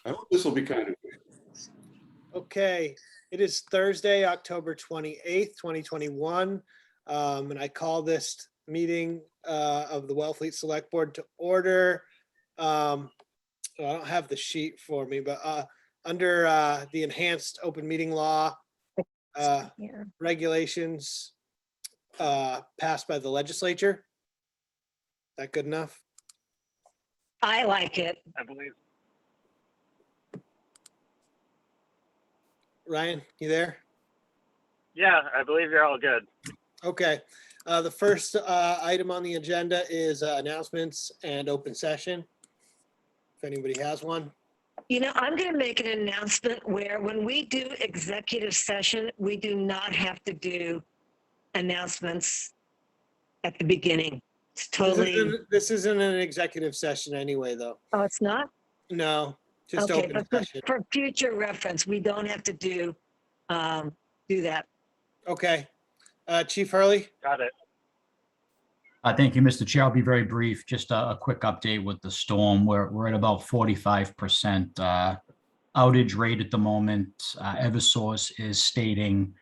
I hope this will be kind of quick. Okay, it is Thursday, October 28th, 2021. And I call this meeting of the Wellfleet Select Board to order. I don't have the sheet for me, but under the enhanced open meeting law regulations passed by the legislature. That good enough? I like it. I believe. Ryan, you there? Yeah, I believe you're all good. Okay. The first item on the agenda is announcements and open session. If anybody has one. You know, I'm going to make an announcement where when we do executive session, we do not have to do announcements at the beginning. It's totally. This isn't an executive session anyway, though. Oh, it's not? No, just Okay, open but session. for future reference, we don't have to do that. Okay. Chief Hurley? Got it. Thank you, Mr. Chair. I'll be very brief. Just a quick update with the storm. We're at about 45% outage rate at the moment. Eversource is stating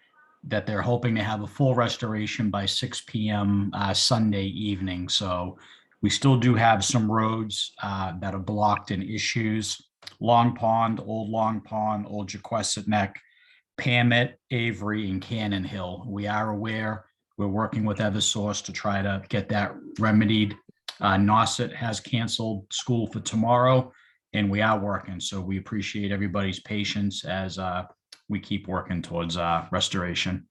that they're hoping to have a full restoration by 6 p.m. Sunday evening. So we still do have some roads that are blocked in issues. Long Pond, Old Jaquesset Neck, Pamet, Avery, and Cannon Hill. We are aware. We're working with Eversource to try to get that remedied. Nauset has canceled school for tomorrow, and we are working. So we appreciate everybody's patience as we keep working towards restoration.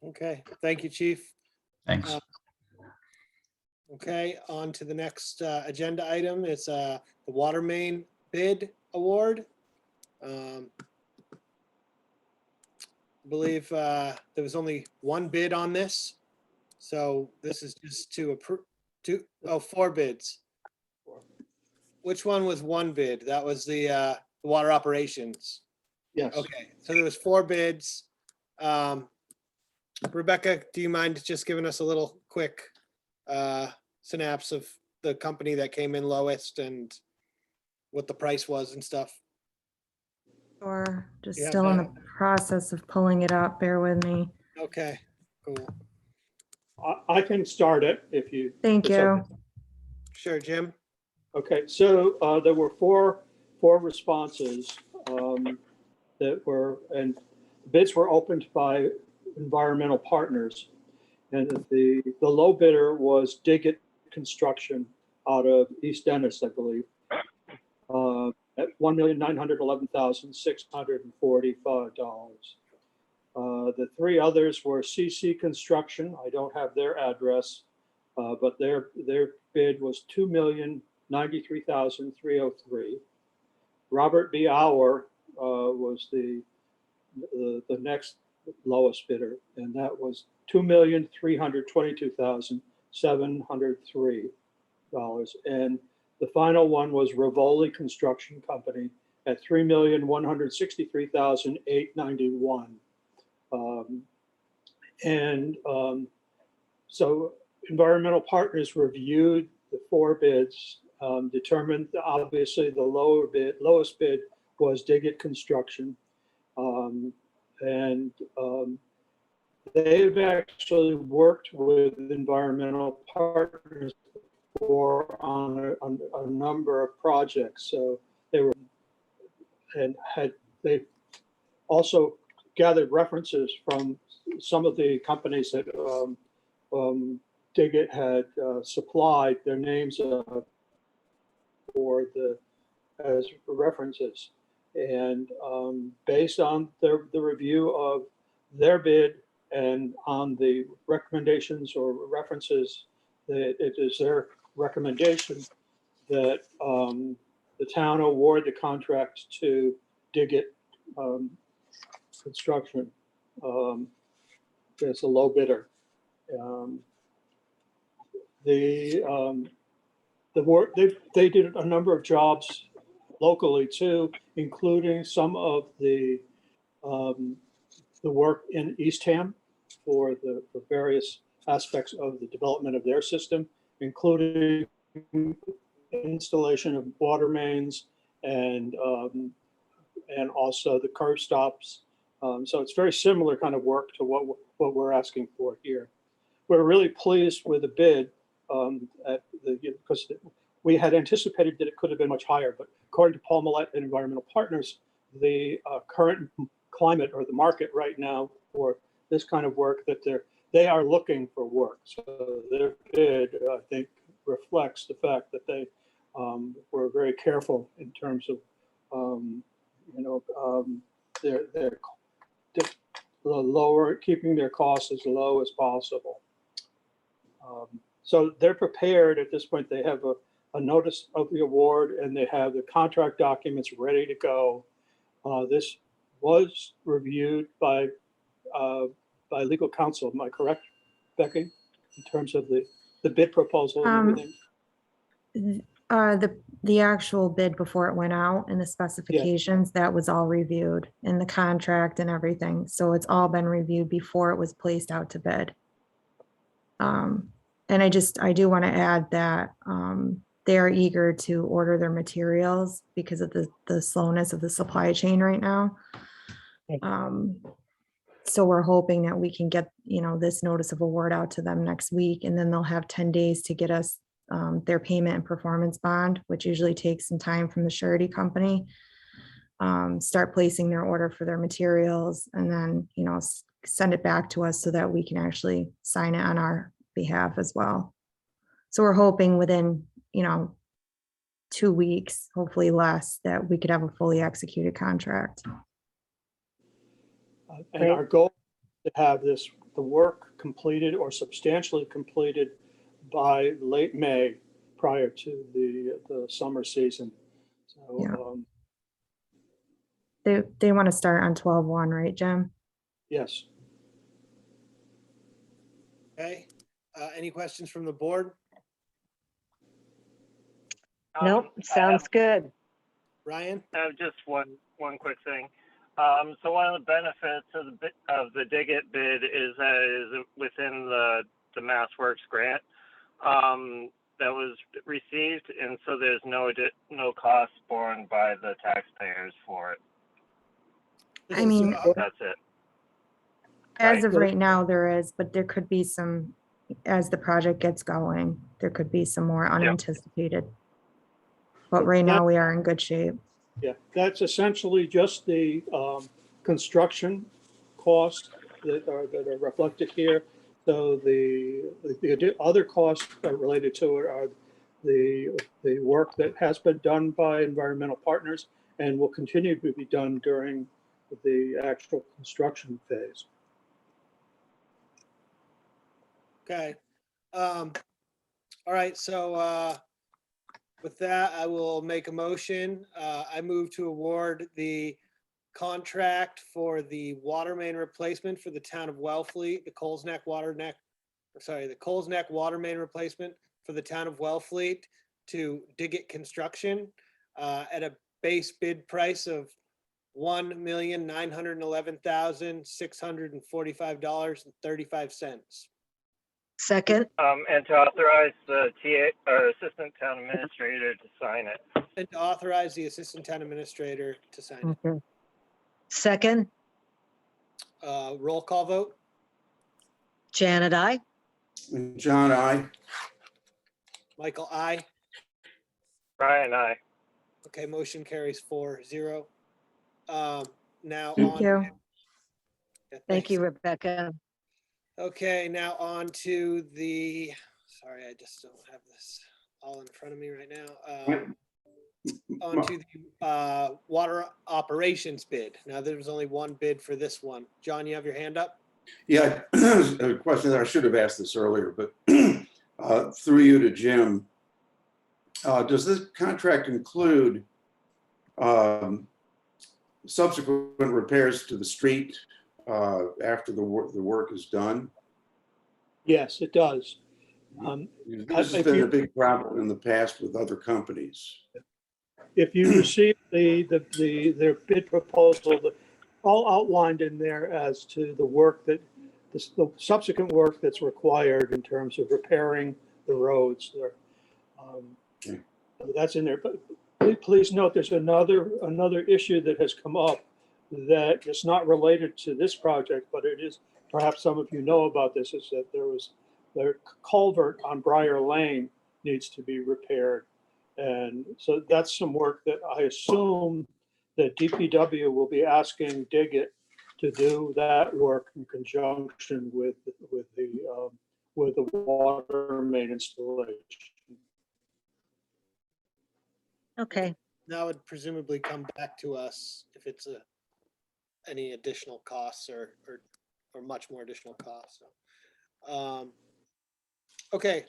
Okay. Thank you, Chief. Thanks. Okay, on to the next agenda item. It's the water main bid award. I believe there was only one bid on this. So this is just to approve, four bids. Which one was one bid? That was the water operations. Yes. Okay, so there was four bids. Rebecca, do you mind just giving us a little quick synapse of the company that came in lowest and what the price was and stuff? Sure, just Yeah, still in the that- process of pulling it up. Bear with me. Okay, cool. I can start it if you. Thank it's you. okay. Sure, Jim. Okay, so there were four responses that were, and bids were opened by environmental partners. And the low bidder was Diggett Construction out of East Dennis, I believe, at $1,911,645. The three others were CC Construction. I don't have their address, but their bid was $2,093,303. Robert B. Auer was the next lowest bidder, and that was $2,322,703. And the final one was Rivoli Construction Company at $3,163,891. So environmental partners reviewed the four bids, determined that obviously the lowest bid was Diggett Construction. They've actually worked with environmental partners before on a number of projects. So they also gathered references from some of the companies that Diggett had supplied their names as references. And based on the review of their bid and on the recommendations or references, that it is their recommendation that the town award the contract to Diggett Construction as a low bidder. The work they did a number of jobs locally too, including some of the work in Eastham for the various aspects of the development of their system, including installation of water mains and also the curb stops. So it's very similar kind of work to what we're asking for here. We're really pleased with the bid because we had anticipated that it could have been much higher, but according to Paul Millette and Environmental Partners, the current climate or the market right now for this kind of work, that they are looking for work. So their bid, I think, reflects the fact that they were very careful in terms of keeping their costs as low as possible. So they're prepared at this point. They have a notice of the award and they have the contract documents ready to go. This was reviewed by legal counsel. Am I correct, Becky, in terms of the bid proposal and everything? The actual bid before it went out and the specifications, that was all reviewed in the contract and everything. So it's all been reviewed before it was placed out to bid. And I do want to add that they are eager to order their materials because of the slowness of the supply chain right now. So we're hoping that we can get, this notice of award out to them next week, and then they'll have 10 days to get us their payment and performance bond, which usually takes some time from the surety company. Start placing their order for their materials, and then, send it back to us so that we can actually sign it on our behalf as well. So we're hoping within, 2 weeks, hopefully less, that we could have a fully executed contract. And our goal is to have the work completed or substantially completed by late May, prior to the summer season. So, They want to start on 12/1, right, Jim? yes. Okay, any questions from the board? Nope, sounds good. Ryan? I have just one quick thing. So one of the benefits of the Dig It bid is that it is within the Mass Works grant that was received, and so there's no cost borne by the taxpayers for it. I mean, That's it. as of right now, there is, but there could be some, as the project gets going, there could be some more unanticipated. But right now, we are in good shape. Yeah, that's essentially just the construction costs that are reflected here. So the other costs related to it are the work that has been done by environmental partners and will continue to be done during the actual construction phase. Okay. All right, so with that, I will make a motion. I move to award the contract for the water main replacement for the town of Wellfleet, the Coles Neck water main replacement for the town of Wellfleet to Dig It Construction at a base bid price of $1,911,645.35. Second, And to authorize the TA or assistant town administrator to sign it. And to authorize the assistant town administrator to sign it. okay. Second, Roll call vote. Janet, I. John, I. Michael, aye. Brian, aye. Okay, motion carries 4-0. Now Thank on. you. Yeah, Thank thanks. you, Rebecca. Okay, now on to the, sorry, I just don't have this all in front of me right now. On to the water operations bid. Now, there was only one bid for this one. John, you have your hand up? Yeah, a question that I should have asked this earlier, but through you to Jim, does this contract include subsequent repairs to the street after the work is done? Yes, it does. This has been a big problem in the past with other companies. If you receive their bid proposal, all outlined in there as to the work the subsequent work that's required in terms of repairing the roads there. That's in there, but Please note, there's another issue that has come up that is not related to this project, but it is, perhaps some of you know about this, is that the culvert on Briar Lane needs to be repaired. And so that's some work that I assume that DPW will be asking Digit to do that work in conjunction with the water main installation. Okay, That would presumably come back to us if it's any additional costs or much more additional costs. Okay.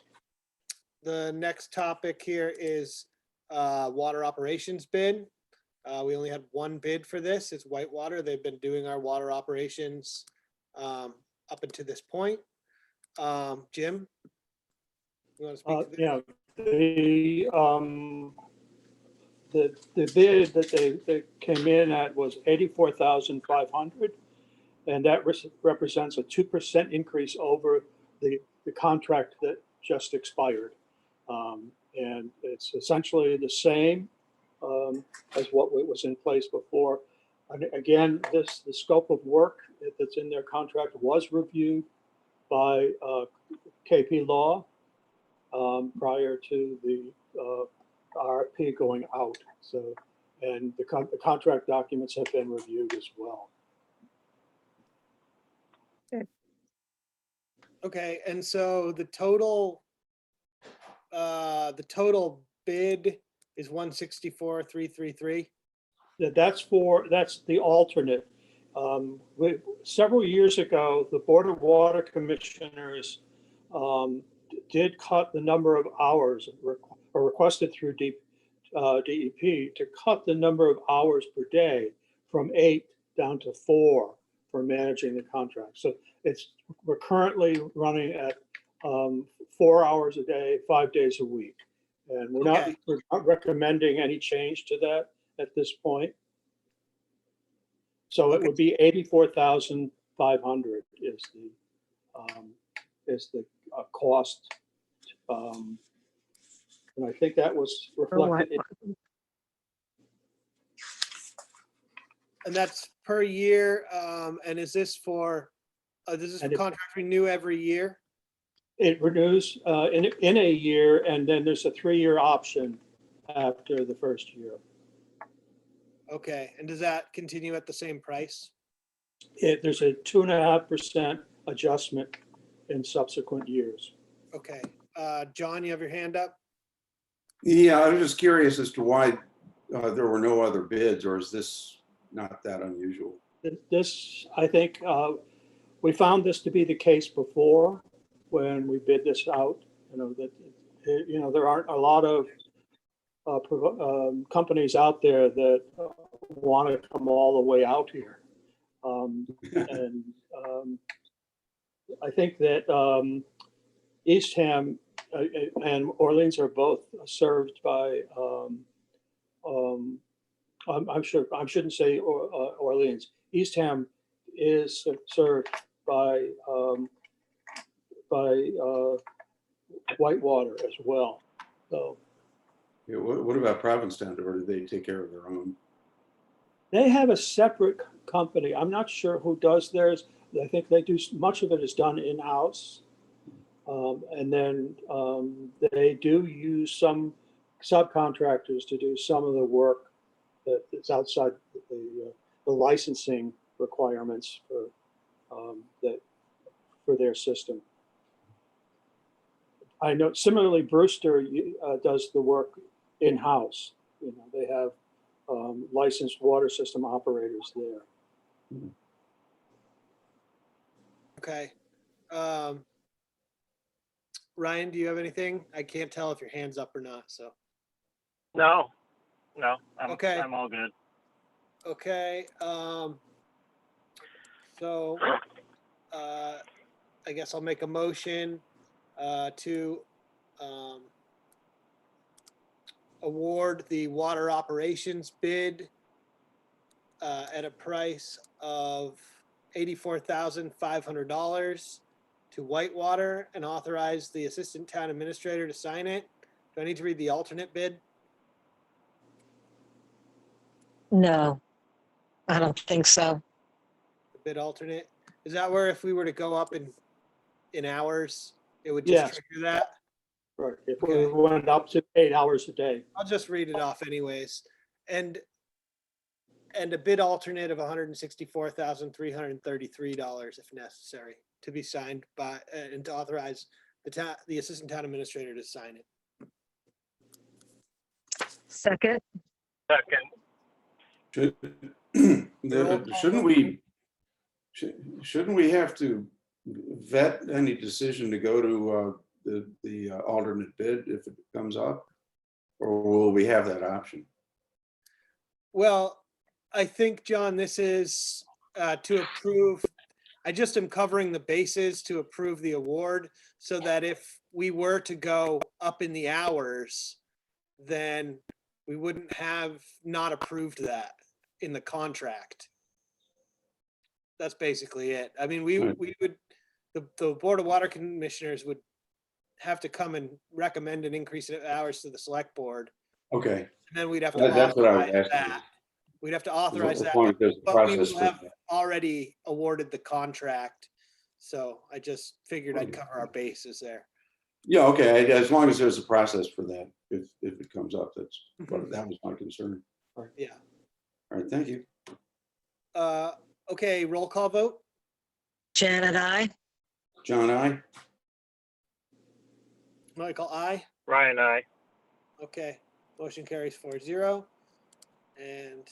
The next topic here is water operations bid. We only had one bid for this. It's Whitewater. They've been doing our water operations up until this point. Jim? You want to speak to this? Yeah, the bid that they came in at was 84,500, and that represents a 2% increase over the contract that just expired. And it's essentially the same as what was in place before. And again, the scope of work that's in their contract was reviewed by KP Law prior to the RFP going out. So, and the contract documents have been reviewed as well. Okay, and so the total bid is 164,333. That's the alternate. Several years ago, the Board of Water Commissioners did cut the number of hours, or requested through DEP to cut the number of hours per day from 8 down to 4 for managing the contract. So we're currently running at 4 hours a day, 5 days a week. And we're not recommending any change to that at this point. So it would be 84,500 is the cost. And I think that was reflected. And that's per year. And is this for, does this contract renew every year? It renews in a year, and then there's a 3-year option after the first year. Okay, and does that continue at the same price? There's a 2.5% adjustment in subsequent years. Okay, John, you have your hand up? Yeah, I was just curious as to why there were no other bids, or is this not that unusual? This, I think, we found this to be the case before when we bid this out. There aren't a lot of companies out there that want to come all the way out here. And I think that Eastham and Orleans are both served by, I shouldn't say Orleans. Eastham is served by Whitewater as well. So Yeah, what about Provincetown, or do they take care of their own? they have a separate company. I'm not sure who does theirs. I think they do, much of it is done in-house. And then they do use some subcontractors to do some of the work that's outside the licensing requirements for their system. I know similarly, Brewster does the work in-house. They have licensed water system operators there. Okay. Ryan, do you have anything? I can't tell if your hand's up or not, so. No, Okay. I'm all good. Okay, so, I guess I'll make a motion, to, award the water operations bid, at a price of $84,500 to Whitewater and authorize the assistant town administrator to sign it. Do I need to read the alternate bid? No, I don't think so. The bid alternate? Is that where if we were to go up in hours, it would Yes. just trigger that? Right, if Okay. we went up to 8 hours a day. I'll just read it off anyways. And a bid alternate of $164,333 if necessary, to be signed by, and to authorize the assistant town administrator to sign it. Second, Second. Shouldn't we have to vet any decision to go to the alternate bid if it comes up? Or will we have that option? Well, I think, John, this is to approve. I just am covering the bases to approve the award so that if we were to go up in the hours, then we wouldn't have not approved that in the contract. That's basically it. I mean, we Right. would, the Board of Water Commissioners would have to come and recommend an increase in hours to the select board. Okay, And then we'd have to that's what I was authorize asking. that. We'd have to authorize As that, long as there's a but we process will for have that. already awarded the contract. So I just figured I'd Okay. cover our bases there. Yeah, okay, as long as there's a process for that, if it comes up, that was my concern. Yeah. All right, thank you. Okay, roll call vote. Janet, I. John, I. Michael, I. Ryan, I. Okay, motion carries 4-0. And,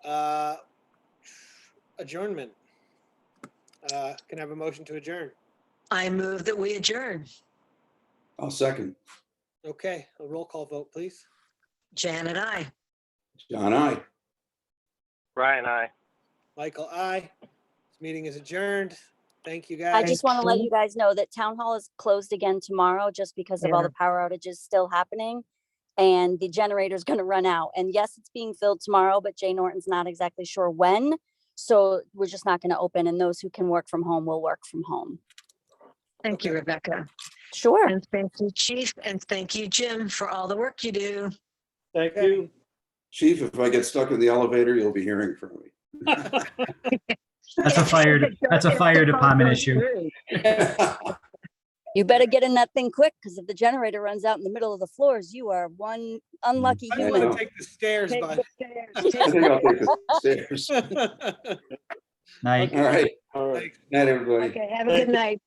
sorry. Adjournment. Can I have a motion to adjourn? I move that we adjourn. I'll second. Okay, a roll call vote, please. Janet, I. John, I. Ryan, I. Michael, I. This meeting is adjourned. Thank you, I guys. just want to let you guys know that town hall is closed again tomorrow just because of all the power outages still happening. And the generator's going to run out. And yes, it's being filled tomorrow, but Jay Norton's not exactly sure when. So we're just not going to open, and those who can work from home will work from home. Thank you, Rebecca. Sure. And thank you, Chief. And thank you, Jim, for all the work you do. Thank Okay. you. Chief, if I get stuck in the elevator, you'll be hearing from me. That's a fire department issue. You better get in that thing quick, because if the generator runs out in the middle of the floors, you are one unlucky I'm I gonna know. human. take the stairs, Take bud. the stairs. I think I'll take the stairs. Night. All right, All right. Thanks. night, everybody. Okay, have a good night.